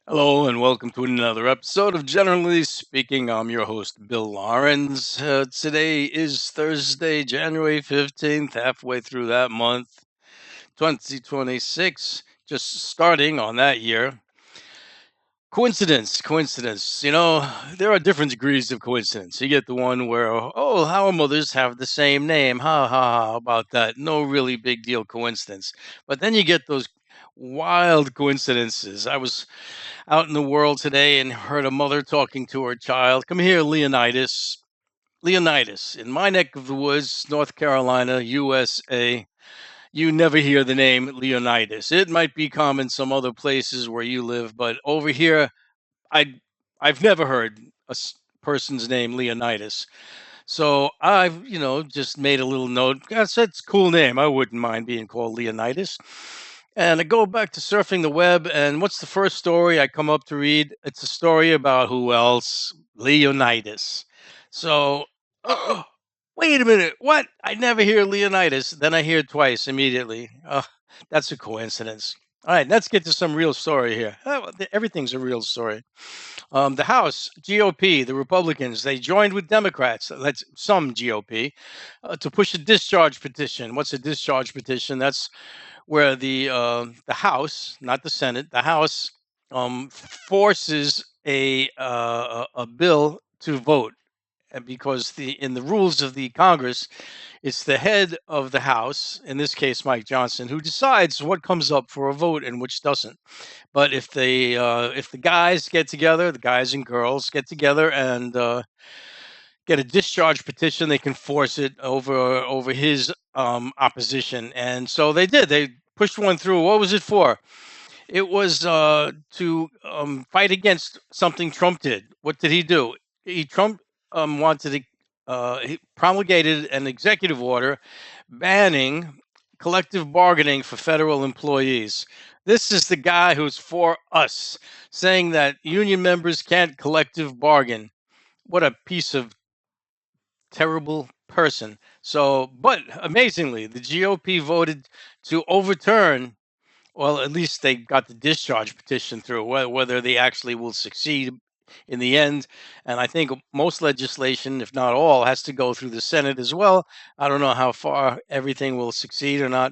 Hello and welcome to another episode of Generally Speaking. I'm your host, Bill Lawrence. Today is Thursday, January 15th, halfway through that month, 2026, just starting on that year. Coincidence. There are different degrees of coincidence. You get the one where, oh, our mothers have the same name. Ha ha ha, how about that? No really big deal coincidence. But then you get those wild coincidences. I was out in the world today and heard a mother talking to her child. Come here, Leonidas. Leonidas, in my neck of the woods, North Carolina, USA, you never hear the name Leonidas. It might be common some other places where you live, but over here, I I've never heard person's name Leonidas. So I've, just made a little note. That's a cool name. I wouldn't mind being called Leonidas. And I go back to surfing the web, and what's the first story I come up to read? It's a story about who else? Leonidas. So, wait a minute. What? I never hear Leonidas. Then I hear it twice immediately. That's a coincidence. All right, let's get to some real story here. Everything's a real story. The House GOP, the Republicans, they joined with Democrats. That's some GOP to push a discharge petition. What's a discharge petition? That's where the House, not the Senate, the House forces a bill to vote. And because in the rules of the Congress, it's the head of the House, in this case Mike Johnson, who decides what comes up for a vote and which doesn't. But if the guys get together, the guys and girls get together and get a discharge petition, they can force it over his opposition. And so they did. They pushed one through. What was it for? It was to fight against something Trump did. What did he do? Trump wanted to. He promulgated an executive order banning collective bargaining for federal employees. This is the guy who's for us, saying that union members can't collective bargain. What a piece of terrible person. So, but amazingly, the GOP voted to overturn, well, at least they got the discharge petition through. Whether they actually will succeed in the end, and I think most legislation, if not all, has to go through the Senate as well. I don't know how far everything will succeed or not,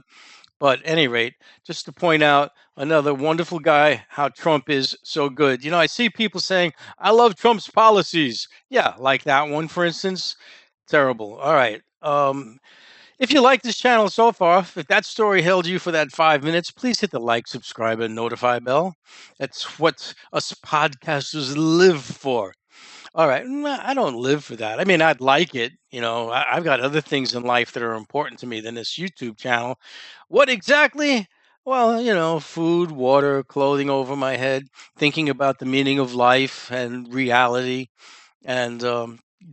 but at any rate, just to point out another wonderful guy, how Trump is so good. I see people saying, I love Trump's policies. Yeah, like that one, for instance. Terrible. All right. If you like this channel so far, if that story held you for that 5 minutes, please hit the like, subscribe, and notify bell. That's what us podcasters live for. All right. I don't live for that. I mean, I'd like it. I've got other things in life that are important to me than this YouTube channel. What exactly? Well, food, water, clothing over my head, thinking about the meaning of life and reality. And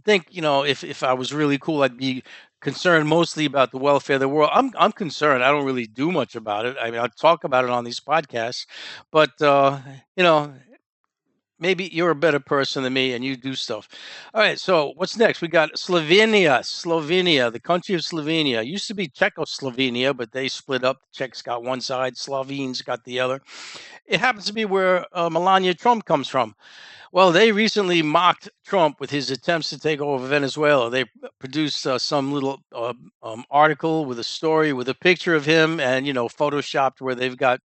think, if I was really cool, I'd be concerned mostly about the welfare of the world. I'm concerned. I don't really do much about it. I mean, I talk about it on these podcasts, but you know, maybe you're a better person than me and you do stuff. All right, so what's next? We got Slovenia. Slovenia, the country of Slovenia. Used to be Czechoslovenia, but they split up. The Czechs got one side, Slovenes got the other. It happens to be where Melania Trump comes from. Well, they recently mocked Trump with his attempts to take over Venezuela. They produced some little article with a story with a picture of him and, photoshopped where they've got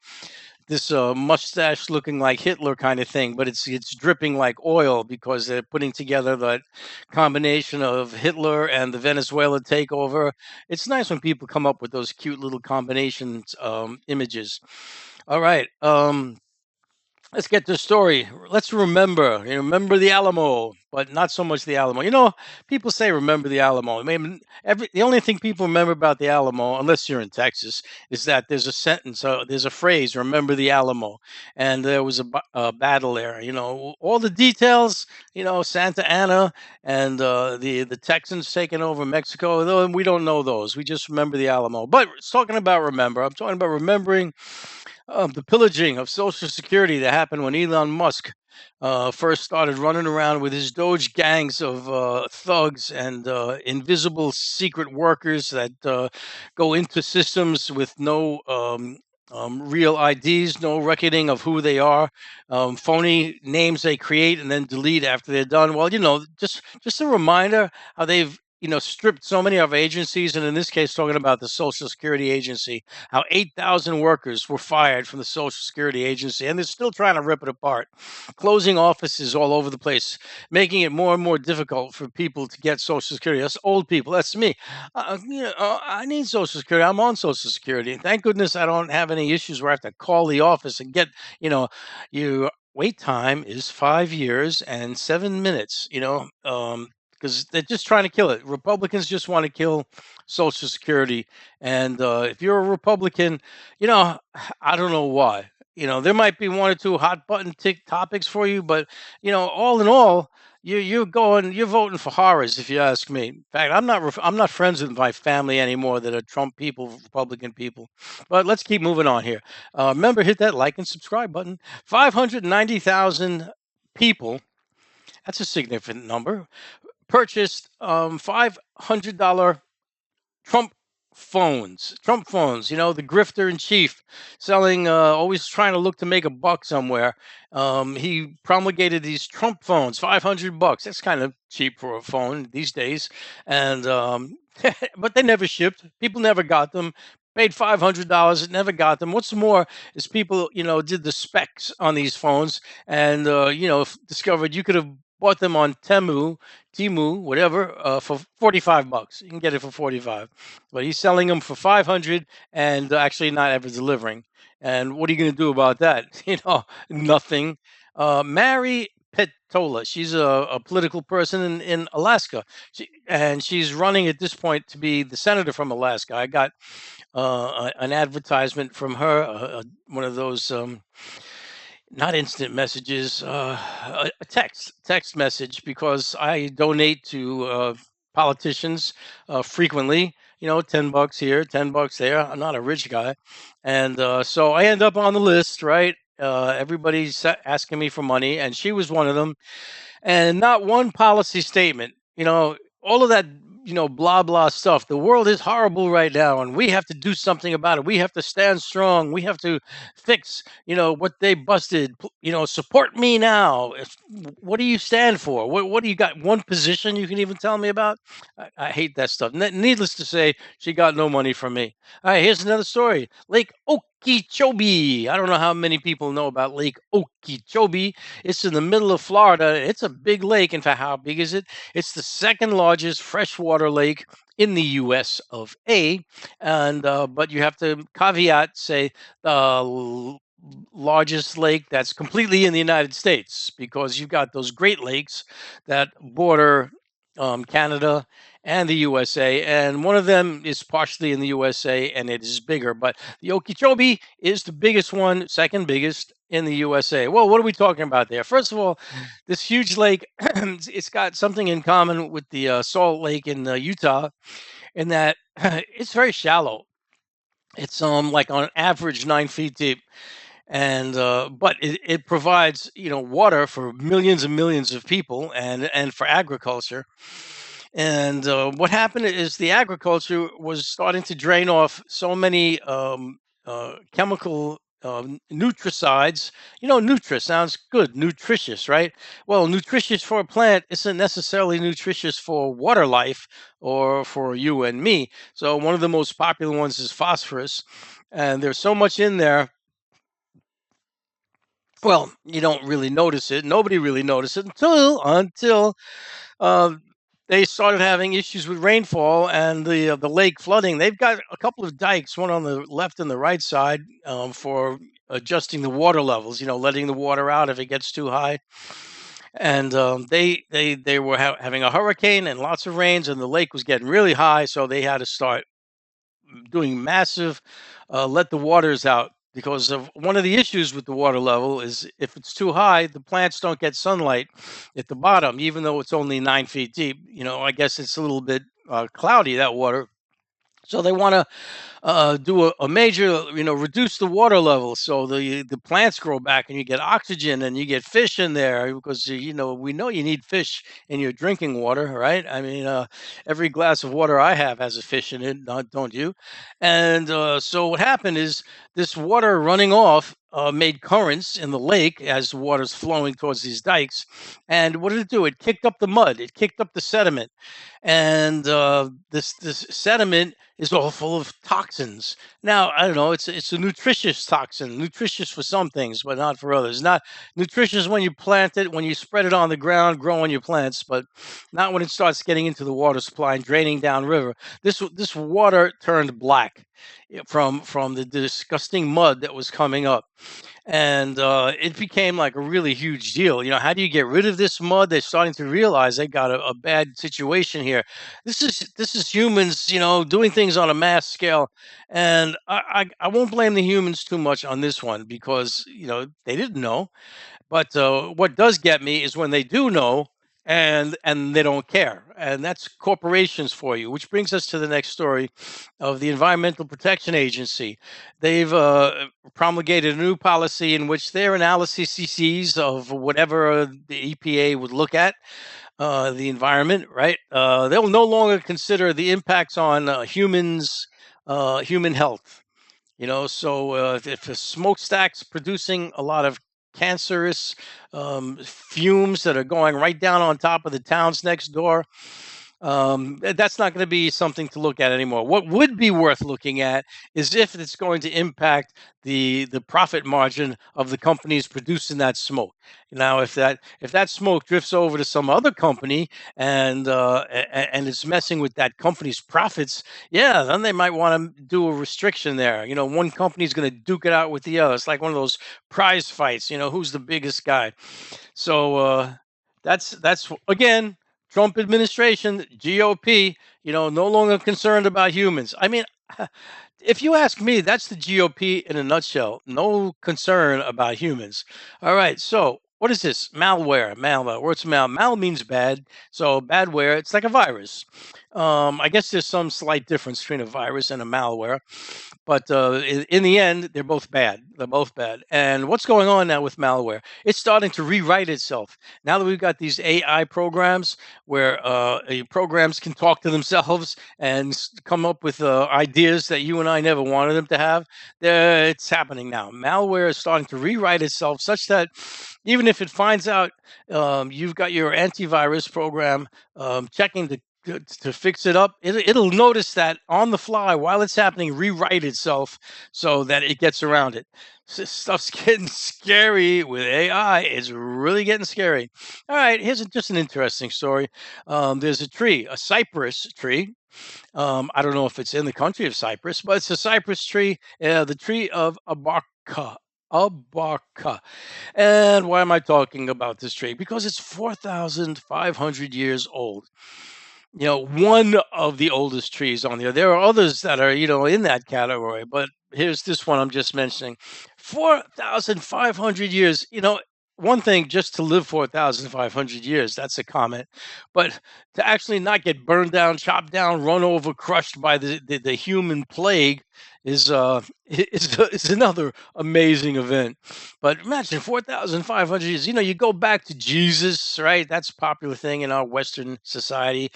this mustache looking like Hitler kind of thing, but it's dripping like oil because they're putting together that combination of Hitler and the Venezuela takeover. It's nice when people come up with those cute little combinations images. All right. Let's get to the story. Let's remember the Alamo, but not so much the Alamo. People say remember the Alamo. I mean, the only thing people remember about the Alamo, unless you're in Texas, is that there's a sentence, there's a phrase, remember the Alamo. And there was a battle there. All the details, Santa Ana and the Texans taking over Mexico, though we don't know those. We just remember the Alamo. But it's talking about remember. I'm talking about remembering the pillaging of Social Security that happened when Elon Musk first started running around with his Doge gangs of thugs and invisible secret workers that go into systems with no real IDs, no reckoning of who they are, phony names they create and then delete after they're done. Well, just a reminder how they've stripped so many of our agencies, and in this case, talking about the Social Security Agency, how 8,000 workers were fired from the Social Security Agency, and they're still trying to rip it apart, closing offices all over the place, making it more and more difficult for people to get Social Security. That's old people. That's me. I need Social Security. I'm on Social Security. And thank goodness I don't have any issues where I have to call the office and get, your wait time is 5 years and 7 minutes, because they're just trying to kill it. Republicans just want to kill Social Security. And if you're a Republican, you know, I don't know why. There might be one or two hot button tick topics for you, but all in all, you're voting for horrors if you ask me. In fact, I'm not friends with my family anymore that are Trump people, Republican people. But let's keep moving on here. Remember, hit that like and subscribe button. 590,000 people. That's a significant number. Purchased $500 Trump Trump phones, the grifter in chief, selling, always trying to look to make a buck somewhere. He promulgated these Trump phones, $500. That's kind of cheap for a phone these days. And, but they never shipped. People never got them. Paid $500, it never got them. What's more is people, did the specs on these phones and, discovered you could have bought them on Timu, whatever, for $45. You can get it for 45, but he's selling them for 500 and actually not ever delivering. And what are you going to do about that? Nothing. Mary Petola, she's a political person in Alaska, and she's running at this point to be the senator from Alaska. I got an advertisement from her, one of those. Not instant messages, a text message, because I donate to politicians frequently. $10 here, $10 there. I'm not a rich guy, and so I end up on the list, right? Everybody's asking me for money, and she was one of them, and not one policy statement. All of that, blah blah stuff. The world is horrible right now, and we have to do something about it. We have to stand strong. We have to fix, what they busted. Support me now. What do you stand for? What do you got? One position you can even tell me about? I hate that stuff. Needless to say, she got no money from me. All right, here's another story. Lake Okeechobee. I don't know how many people know about Lake Okeechobee. It's in the middle of Florida. It's a big lake. In fact, how big is it? It's the second largest freshwater lake in the U.S. of A. And but you have to caveat say the largest lake that's completely in the United States, because you've got those Great Lakes that border Canada and the USA, and one of them is partially in the USA and it is bigger. But the Okeechobee is the biggest one, second biggest in the USA. Well, what are we talking about there? First of all, this huge lake, it's got something in common with the Salt Lake in Utah, in that it's very shallow. It's like on average 9 feet deep, and but it provides water for millions and millions of people, and for agriculture. And what happened is the agriculture was starting to drain off so many chemical nutricides. Nutri sounds good, nutritious, right? Well, nutritious for a plant isn't necessarily nutritious for water life or for you and me. So one of the most popular ones is phosphorus, and there's so much in there. Well, you don't really notice it. Nobody really noticed it until uh, they started having issues with rainfall and the lake flooding. They've got a couple of dikes, one on the left and the right side, for adjusting the water levels. Letting the water out if it gets too high. And they were having a hurricane and lots of rains, and the lake was getting really high, so they had to start doing massive let the waters out, because of one of the issues with the water level is if it's too high, the plants don't get sunlight at the bottom, even though it's only 9 feet deep. I guess it's a little bit cloudy, that water. So they want to do a major, reduce the water level so the plants grow back and you get oxygen and you get fish in there because we know you need fish in your drinking water, right? I mean, every glass of water I have has a fish in it, don't you? And so what happened is this water running off. Made currents in the lake as the water's flowing towards these dikes. And what did it do? It kicked up the mud, it kicked up the sediment. And this sediment is all full of toxins. Now, I don't know, it's a nutritious toxin, nutritious for some things, but not for others. Not nutritious when you plant it, when you spread it on the ground, growing your plants, but not when it starts getting into the water supply and draining downriver. This water turned black from the disgusting mud that was coming up, and it became like a really huge deal. How do you get rid of this mud? They're starting to realize they got a bad situation here. This is humans, doing things on a mass scale, and I won't blame the humans too much on this one because they didn't know. But what does get me is when they do know and they don't care, and that's corporations for you. Which brings us to the next story of the Environmental Protection Agency. They've promulgated a new policy in which their analyses of whatever the EPA would look at the environment, right? They'll no longer consider the impacts on humans, human health. So if a smokestack's producing a lot of cancerous fumes that are going right down on top of the towns next door, that's not going to be something to look at anymore. What would be worth looking at is if it's going to impact the profit margin of the companies producing that smoke. Now, if that smoke drifts over to some other company and it's messing with that company's profits, yeah, then they might want to do a restriction there. One company's going to duke it out with the other. It's like one of those prize fights. Who's the biggest guy? So that's again Trump administration, GOP. No longer concerned about humans. I mean, if you ask me, that's the GOP in a nutshell. No concern about humans. All right, so what is this? Malware. Malware. What's mal? Mal means bad. So badware. It's like a virus. I guess there's some slight difference between a virus and a malware. But in the end, they're both bad. They're both bad. And what's going on now with malware? It's starting to rewrite itself. Now that we've got these AI programs where programs can talk to themselves and come up with ideas that you and I never wanted them to have, it's happening now. Malware is starting to rewrite itself such that even if it finds out you've got your antivirus program checking to fix it up, it'll notice that on the fly while it's happening, rewrite itself so that it gets around it. Stuff's getting scary with AI. It's really getting scary. All right, here's just an interesting story. There's a tree, a cypress tree. I don't know if it's in the country of Cyprus, but it's a cypress tree, the tree of Abarca. Abarca. And why am I talking about this tree? Because it's 4,500 years old. One of the oldest trees on there. There are others that are, in that category, but here's this one I'm just mentioning. 4,500 years. One thing just to live 4,500 years, that's a comment. But to actually not get burned down, chopped down, run over, crushed by the human plague is is another amazing event. But imagine 4,500 years. You go back to Jesus, right? That's a popular thing in our Western society.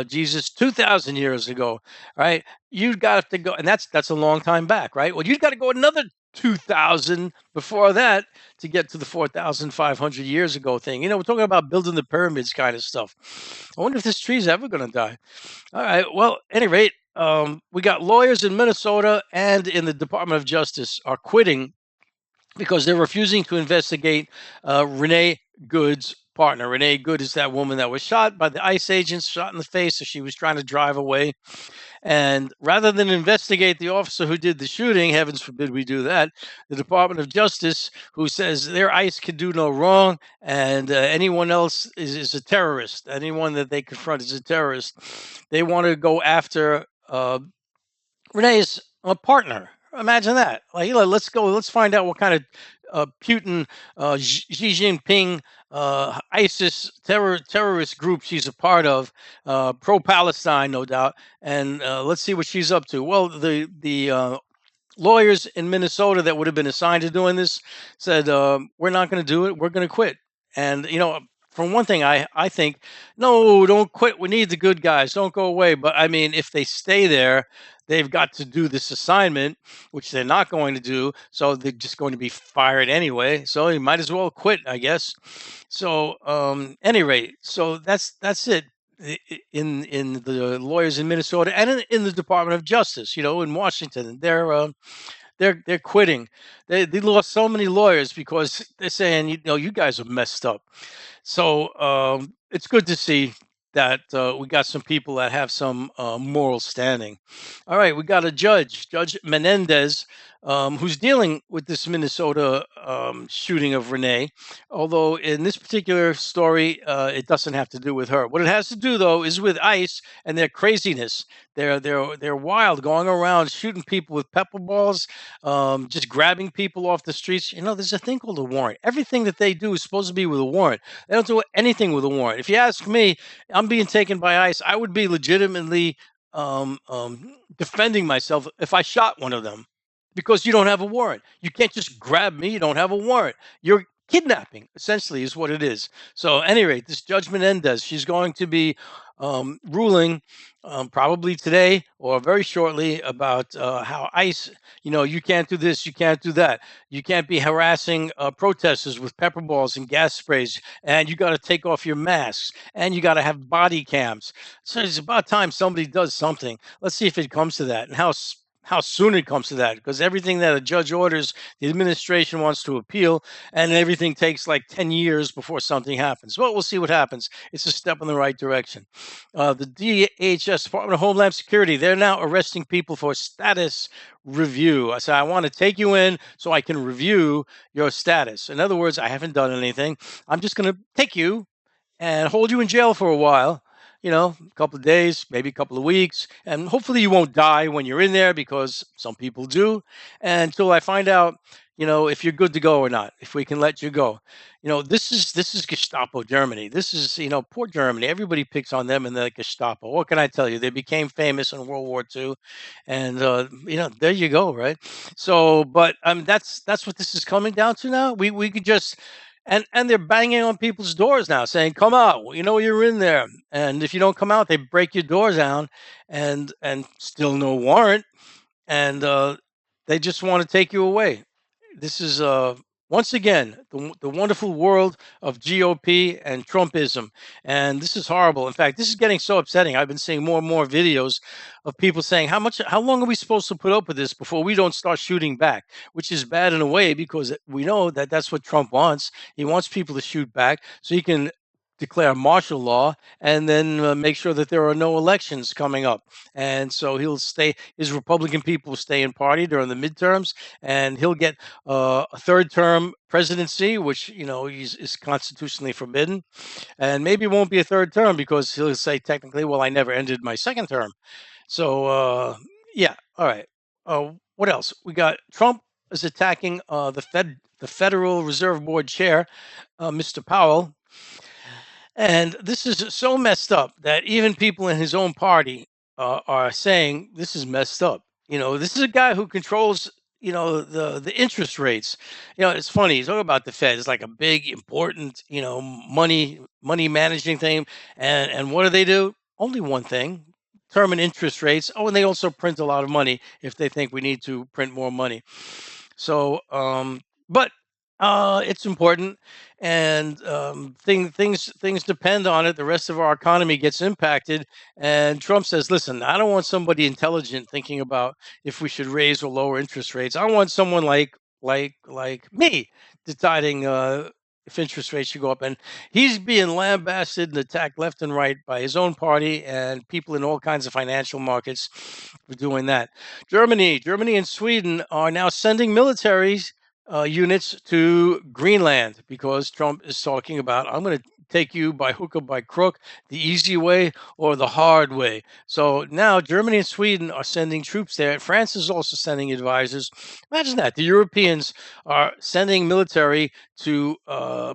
Jesus 2,000 years ago, right? You've got to go, and that's a long time back, right? Well, you've got to go another 2,000 before that to get to the 4,500 years ago thing. We're talking about building the pyramids kind of stuff. I wonder if this tree's ever going to die. All right. Well, at any rate, we got lawyers in Minnesota and in the Department of Justice are quitting because they're refusing to investigate Renee Good's partner. Renee Good is that woman that was shot by the ICE agents, shot in the face as she was trying to drive away. And rather than investigate the officer who did the shooting, heavens forbid we do that, the Department of Justice, who says their ICE can do no wrong and anyone else is a terrorist, anyone that they confront is a terrorist, they want to go after Renee's partner. Imagine that. Like, let's go. Let's find out what kind of Putin, Xi Jinping, ISIS terrorist group she's a part of, pro-Palestine, no doubt. And let's see what she's up to. Well, the lawyers in Minnesota that would have been assigned to doing this said, "We're not going to do it. We're going to quit." And for one thing, I think, no, don't quit. We need the good guys. Don't go away. But I mean, if they stay there, they've got to do this assignment, which they're not going to do. So they're just going to be fired anyway. So you might as well quit, I guess. So, any rate, so that's it. In the lawyers in Minnesota and in the Department of Justice, in Washington, they're quitting. They lost so many lawyers because they're saying, you guys are messed up. So it's good to see that we got some people that have some moral standing. All right, we got a Judge Menendez, who's dealing with this Minnesota shooting of Renee. Although in this particular story, it doesn't have to do with her. What it has to do, though, is with ICE and their craziness. They're wild, going around shooting people with pepper balls, just grabbing people off the streets. There's a thing called a warrant. Everything that they do is supposed to be with a warrant. They don't do anything with a warrant. If you ask me, I'm being taken by ICE. I would be legitimately defending myself if I shot one of them because you don't have a warrant. You can't just grab me. You don't have a warrant. You're kidnapping, essentially, is what it is. So, at any rate, this Judge Menendez, she's going to be ruling probably today or very shortly about how ICE, you can't do this, you can't do that. You can't be harassing protesters with pepper balls and gas sprays, and you got to take off your masks, and you got to have body cams. So it's about time somebody does something. Let's see if it comes to that and how soon it comes to that, because everything that a judge orders, the administration wants to appeal, and everything takes like 10 years before something happens. Well, we'll see what happens. It's a step in the right direction. The DHS, Department of Homeland Security, they're now arresting people for status review. I said, I want to take you in so I can review your status. In other words, I haven't done anything. I'm just going to take you and hold you in jail for a while, a couple of days, maybe a couple of weeks. And hopefully you won't die when you're in there, because some people do. And until I find out, if you're good to go or not, if we can let you go. This is Gestapo Germany. This is, poor Germany. Everybody picks on them and the Gestapo. What can I tell you? They became famous in World War II. And, there you go, right? So, but that's what this is coming down to now. We could just and they're banging on people's doors now, saying, "Come out! You're in there." And if you don't come out, they break your doors down, and still no warrant, and they just want to take you away. This is once again the wonderful world of GOP and Trumpism, and this is horrible. In fact, this is getting so upsetting. I've been seeing more and more videos of people saying, how long are we supposed to put up with this before we don't start shooting back? Which is bad in a way, because we know that that's what Trump wants. He wants people to shoot back so he can declare martial law and then make sure that there are no elections coming up. And so his Republican people will stay in party during the midterms, and he'll get a third term presidency, which, is constitutionally forbidden. And maybe it won't be a third term because he'll say technically, well, I never ended my second term. So, yeah. All right. What else? We got Trump is attacking the Federal Reserve Board chair, Mr. Powell. And this is so messed up that even people in his own party are saying this is messed up. This is a guy who controls, the interest rates. It's funny. You talk about the Fed. It's like a big, important, money managing thing. And what do? Only one thing: determine interest rates. Oh, and they also print a lot of money if they think we need to print more money. So, but it's important, and things depend on it. The rest of our economy gets impacted, and Trump says, "Listen, I don't want somebody intelligent thinking about if we should raise or lower interest rates. I want someone like me deciding if interest rates should go up." And he's being lambasted and attacked left and right by his own party and people in all kinds of financial markets for doing that. Germany, and Sweden are now sending militaries units to Greenland because Trump is talking about, I'm going to take you by hook or by crook, the easy way or the hard way. So now Germany and Sweden are sending troops there. France is also sending advisors. Imagine that. The Europeans are sending military to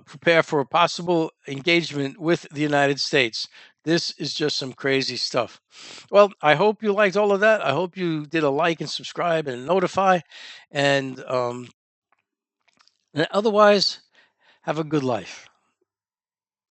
prepare for a possible engagement with the United States. This is just some crazy stuff. Well, I hope you liked all of that. I hope you did a like and subscribe and notify. And otherwise, have a good life.